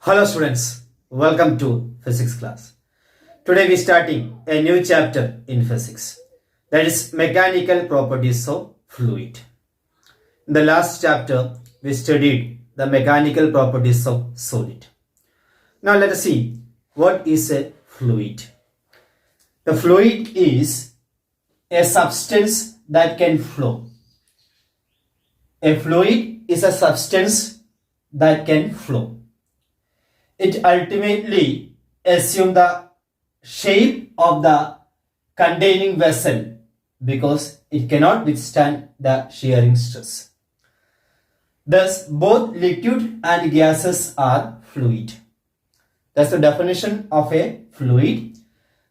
Hello students, welcome to physics class. Today we are starting a new chapter in physics, that is mechanical properties of fluid. In the last chapter we studied the mechanical properties of solid. Now let us see what is a fluid. The fluid is a substance that can flow. A fluid is a substance that can flow. It ultimately assumes the shape of the containing vessel because it cannot withstand the shearing stress. Thus, both liquid and gases are fluid. That's the definition of a fluid.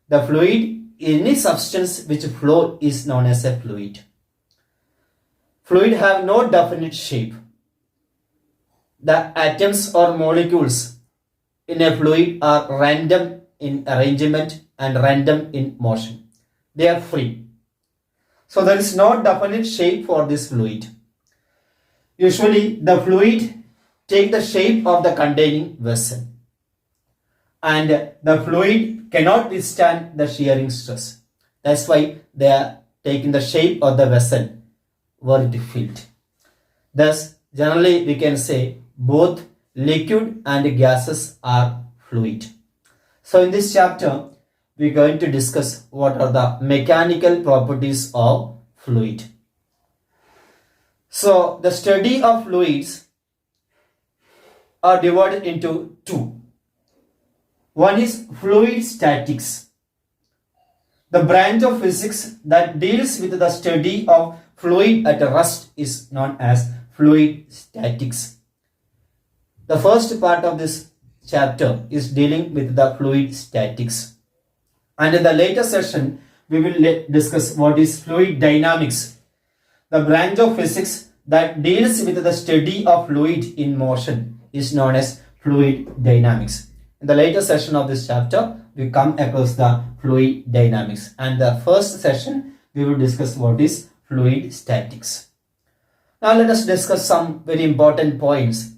The fluid, any substance which flows, is known as a fluid. Fluid have no definite shape. The atoms or molecules in a fluid are random in arrangement and random in motion. They are free. So there is no definite shape for this fluid. Usually the fluid take the shape of the containing vessel. And the fluid cannot withstand the shearing stress. That's why they are taking the shape of the vessel where it filled. Thus, generally we can say both liquid and gases are fluid. So in this chapter, we are going to discuss what are the mechanical properties of fluid. So the study of fluids are divided into two. One is fluid statics. The branch of physics that deals with the study of fluid at rest is known as fluid statics. The first part of this chapter is dealing with the fluid statics. And in the later session, we will discuss what is fluid dynamics, the branch of physics that deals with the study of fluid in motion is known as fluid dynamics. In the later session of this chapter, we come across the fluid dynamics. And the first session, we will discuss what is fluid statics. Now let us discuss some very important points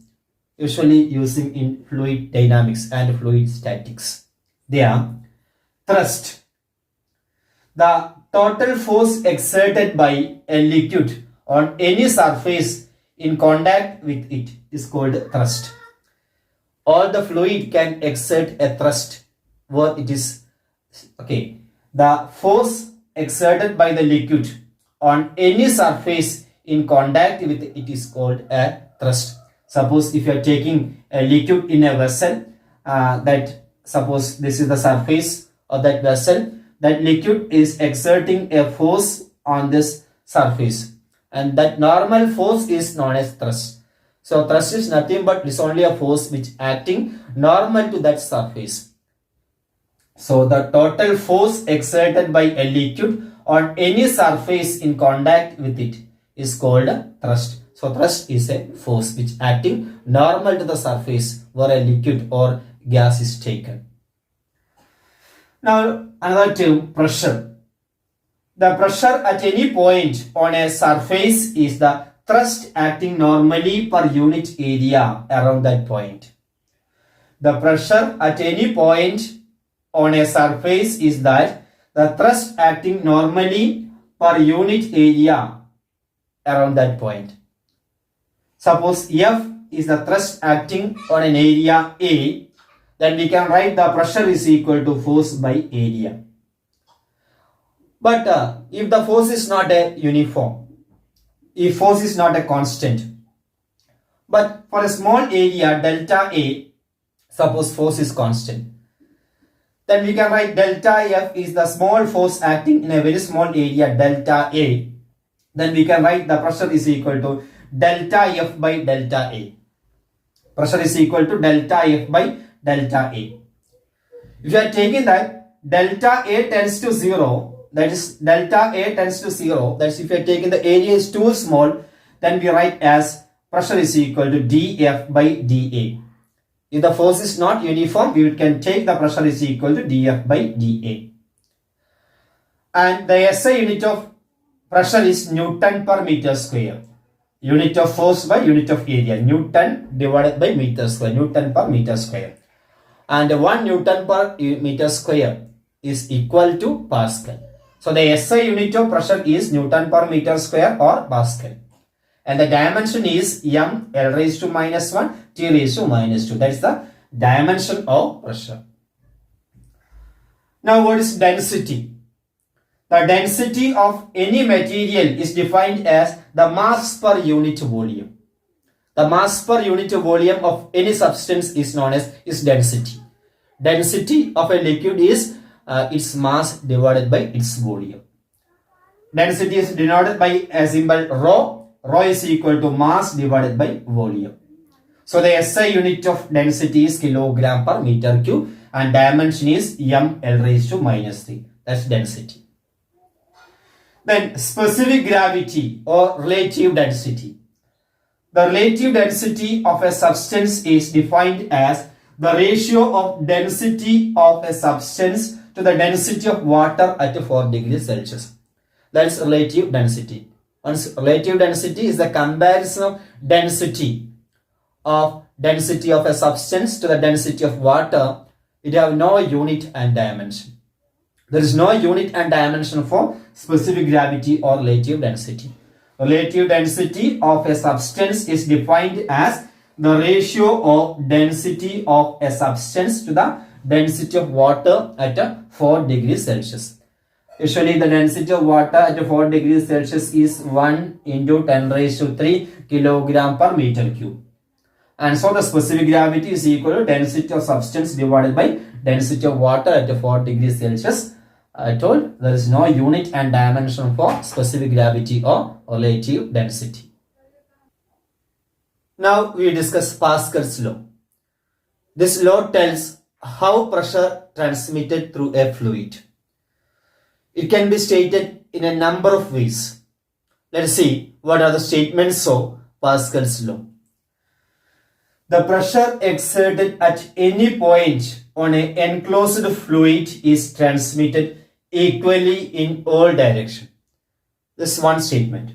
usually using in fluid dynamics and fluid statics. They are thrust. The total force exerted by a liquid on any surface in contact with it is called thrust. All the fluid can exert a thrust where it is the force exerted by the liquid on any surface in contact with it is called a thrust. Suppose if you are taking a liquid in a vessel, suppose this is the surface of that vessel, that liquid is exerting a force on this surface, and that normal force is known as thrust. So thrust is nothing but it's only a force which acting normal to that surface. So the total force exerted by a liquid on any surface in contact with it is called thrust. So thrust is a force which acting normal to the surface where a liquid or gas is taken. Now another term, pressure. The pressure at any point on a surface is the thrust acting normally per unit area around that point. The pressure at any point on a surface is that the thrust acting normally per unit area around that point. Suppose F is the thrust acting on an area A, then we can write the pressure is equal to force by area. But if the force is not a uniform, if force is not a constant, but for a small area delta A, suppose force is constant, then we can write delta F is the small force acting in a very small area delta A. Then we can write the pressure is equal to delta F by delta A. Pressure is equal to delta F by delta A. If you are taking that delta A tends to 0, that is delta A tends to 0, that is if you are taking the area is too small, then we write as pressure is equal to dF by dA. If the force is not uniform, we can take the pressure is equal to dF by dA. And the SI unit of pressure is Newton per meter square. unit of force by unit of area, Newton divided by meter square, Newton per meter square. And 1 Newton per meter square is equal to Pascal. So the SI unit of pressure is Newton per meter square or Pascal. And the dimension is m L raised to minus 1 T raised to minus 2. That is the dimension of pressure. Now what is density? The density of any material is defined as the mass per unit volume. The mass per unit volume of any substance is known as density. Density of a liquid is its mass divided by its volume. Density is denoted by a symbol rho. Rho is equal to mass divided by volume. So the SI unit of density is kilogram per meter cube and dimension is m L raised to minus 3. That's density. Then specific gravity or relative density. The relative density of a substance is defined as the ratio of density of a substance to the density of water at 4 degrees Celsius. That's relative density. Relative density is the comparison of density of a substance to the density of water. It have no unit and dimension. There is no unit and dimension for specific gravity or relative density. Relative density of a substance is defined as the ratio of density of a substance to the density of water at 4 degrees Celsius. Usually the density of water at 4 degrees Celsius is 1 into 10 raised to 3 kilogram per meter cube. And so the specific gravity is equal to density of substance divided by density of water at 4 degrees Celsius. I told there is no unit and dimension for specific gravity or relative density. Now we discuss Pascal's law. This law tells how pressure transmitted through a fluid. It can be stated in a number of ways. Let's see what are the statements of Pascal's law. The pressure exerted at any point on an enclosed fluid is transmitted equally in all directions. This is one statement.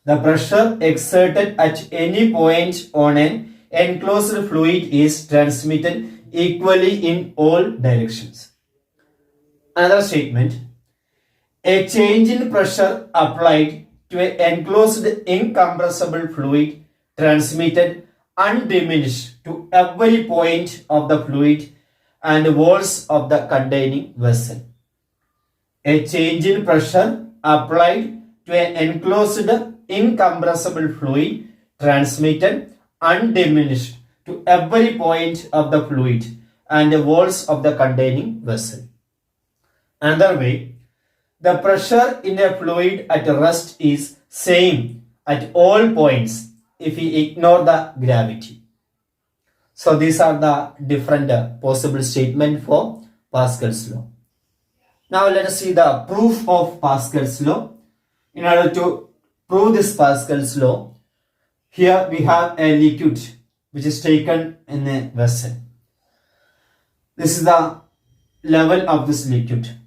The pressure exerted at any point on an enclosed fluid is transmitted equally in all directions. Another statement. A change in pressure applied to an enclosed incompressible fluid transmitted undiminished to every point of the fluid and walls of the containing vessel. A change in pressure applied to an enclosed incompressible fluid transmitted undiminished to every point of the fluid and the walls of the containing vessel. Another way, the pressure in a fluid at rest is same at all points if we ignore the gravity. So these are the different possible statements for Pascal's law. Now let us see the proof of Pascal's law. In order to prove this Pascal's law, here we have a liquid which is taken in a vessel. This is the level of this liquid.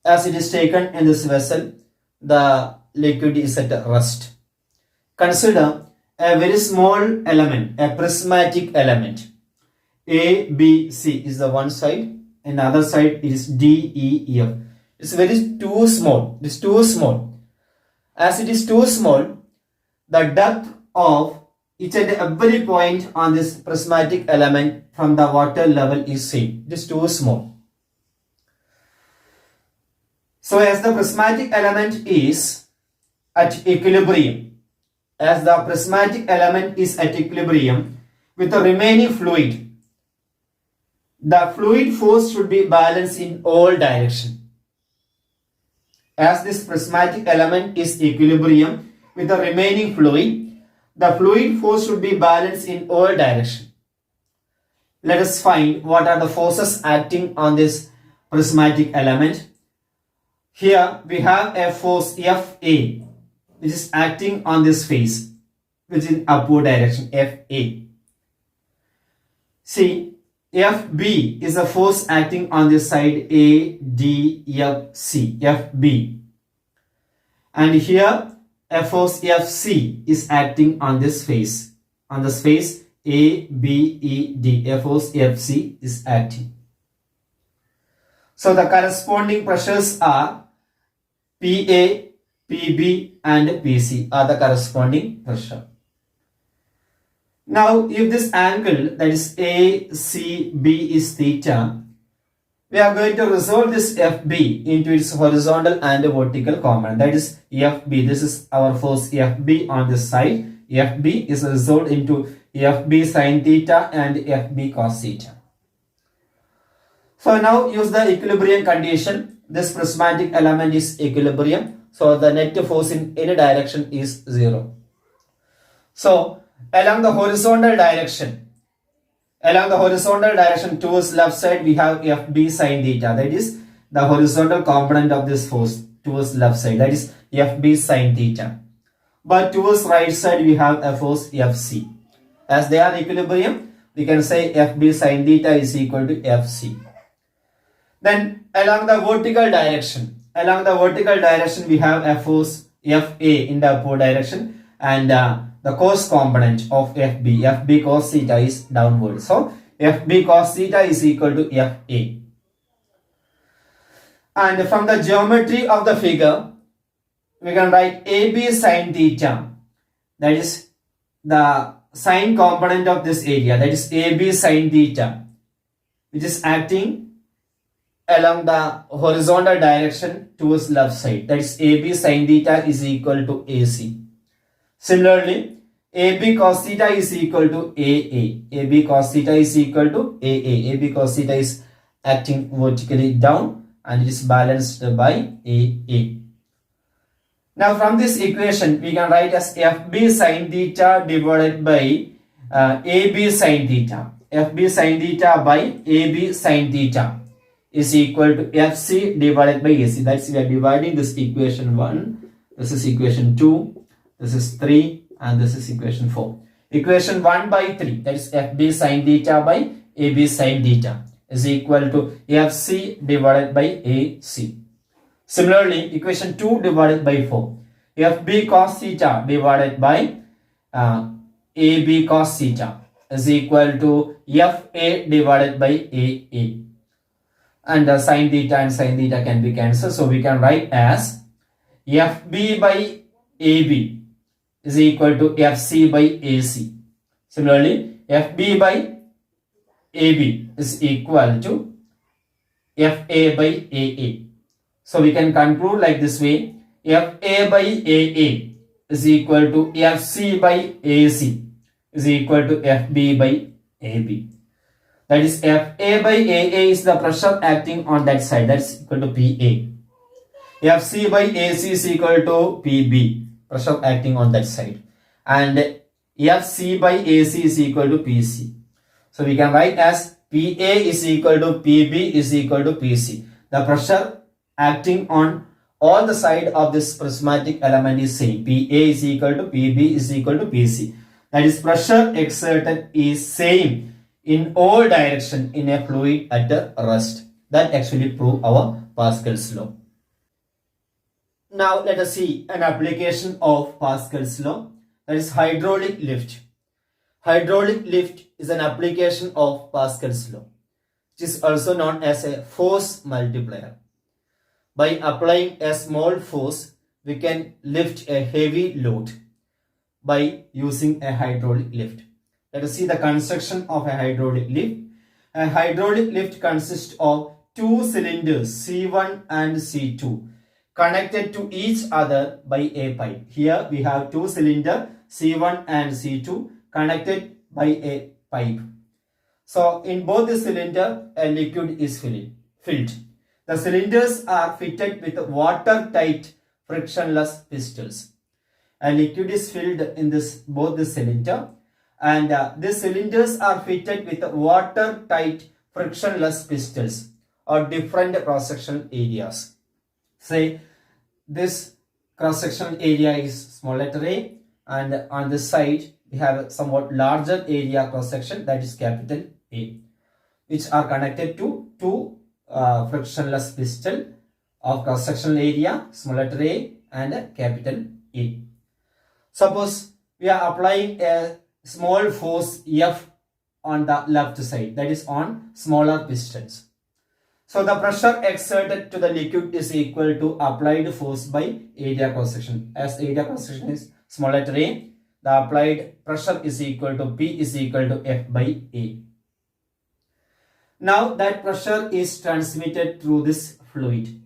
As it is taken in this vessel, the liquid is at rest. Consider a very small element, a prismatic element. A, B, C is the one side, and the other side is D, E, F. It's very too small. It's too small. As it is too small, the depth of each and every point on this prismatic element from the water level is same. It is too small. So as the prismatic element is at equilibrium, with the remaining fluid, the fluid force should be balanced in all directions. As this prismatic element is equilibrium with the remaining fluid, the fluid force should be balanced in all directions. Let us find what are the forces acting on this prismatic element. Here we have a force Fa which is acting on this face, which is in upward direction, Fa. See, Fb is a force acting on this side, A, D, F, C, Fb. And here a force Fc is acting on this face. On the space A, B, E, D. A force Fc is acting. So the corresponding pressures are PA, PB and PC are the corresponding pressure. Now if this angle, that is ACB, is theta, we are going to resolve this FB into its horizontal and vertical component. That is FB. This is our force FB on this side. FB is resolved into FB sin theta and FB cos theta. So now use the equilibrium condition. This prismatic element is equilibrium. So the net force in any direction is 0. So along the horizontal direction towards left side, we have FB sin theta. That is the horizontal component of this force towards left side. That is FB sin theta. But towards right side, we have a force FC. As they are equilibrium, we can say FB sin theta is equal to FC. Then along the vertical direction, we have a force FA in the upward direction, and the cos component of FB cos theta is downward. So FB cos theta is equal to FA. And from the geometry of the figure, we can write AB sin theta. That is the sine component of this area. That is AB sin theta, which is acting along the horizontal direction towards left side. That is AB sin theta is equal to AC. Similarly, AB cos theta is equal to AA. AB cos theta is equal to AA. AB cos theta is acting vertically down and it is balanced by AA. Now from this equation, we can write as FB sin theta divided by AB sin theta. FB sin theta by AB sin theta is equal to FC divided by AC. That's we are dividing this equation 1. This is equation 2. This is 3. And this is equation 4. Equation 1 by 3, that is FB sin theta by AB sin theta, is equal to FC divided by AC. Similarly, equation 2 divided by 4, FB cos theta divided by AB cos theta is equal to FA divided by AA. And sin theta and sin theta can be cancelled. So we can write as FB by AB is equal to FC by AC. Similarly, FB by AB is equal to FA by AA. So we can conclude like this way: FA by AA is equal to FC by AC is equal to FB by AB. That is FA by AA is the pressure acting on that side. That's equal to PA. FC by AC is equal to PB, pressure acting on that side, and FC by AC is equal to PC. So we can write as PA is equal to PB is equal to PC. The pressure acting on all the side of this prismatic element is same. PA is equal to PB is equal to PC. That is, pressure exerted is same in all direction in a fluid at rest. That actually prove our Pascal's law. Now let us see an application of Pascal's law, that is hydraulic lift. Hydraulic lift is an application of Pascal's law, which is also known as a force multiplier. By applying a small force, we can lift a heavy load by using a hydraulic lift. Let us see the construction of a hydraulic lift. A hydraulic lift consists of two cylinders C1 and C2 connected to each other by a pipe. Here we have two cylinders C1 and C2 connected by a pipe. So in both the cylinder, a liquid is filled. The cylinders are fitted with watertight frictionless pistols. A liquid is filled in both the cylinder, and these cylinders are fitted with watertight frictionless pistols or different cross-sectional areas. Say this cross-sectional area is small letter A, and on this side we have a somewhat larger area cross-section, that is capital A, which are connected to two frictionless pistol of cross-sectional area small letter A and capital A. Suppose we are applying a small force F on the left side, that is on smaller pistons. So the pressure exerted to the liquid is equal to applied force by area cross section. As area cross section is small letter a, the applied pressure is equal to P is equal to F by A. Now that pressure is transmitted through this fluid.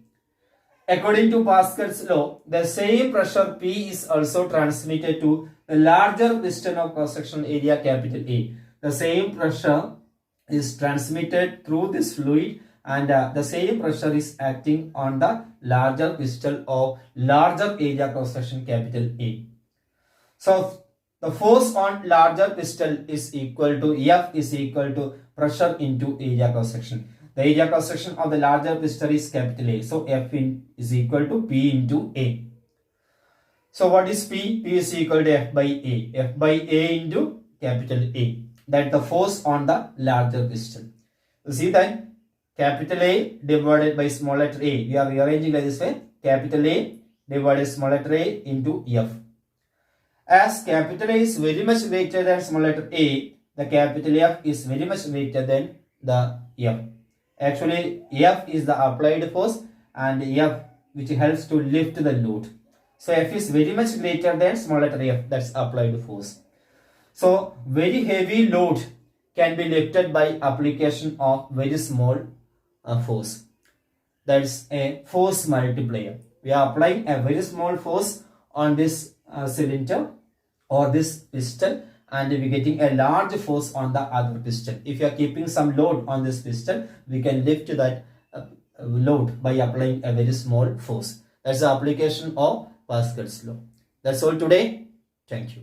According to Pascal's law, the same pressure P is also transmitted to the larger piston of cross-sectional area capital A. The same pressure is transmitted through this fluid, and the same pressure is acting on the larger piston of larger area cross-section capital A. So the force on larger piston is equal to F is equal to pressure into area cross-section. The area cross-section of the larger piston is capital A. So F is equal to P into A. So what is P? P is equal to F by A. F by A into capital A. That the force on the larger piston. You see that capital A divided by small letter a. We are rearranging like this way. Capital A divided small letter a into F. As capital A is very much weighted than small letter a, the capital F is very much weighted than the F. Actually, F is the applied force and F which helps to lift the load. So F is very much greater than small letter F, that's applied force. So very heavy load can be lifted by application of very small force. That's a force multiplier. We are applying a very small force on this cylinder or this piston, and we are getting a large force on the other piston. If you are keeping some load on this piston, we can lift that load by applying a very small force. That's the application of Pascal's law. That's all today. Thank you.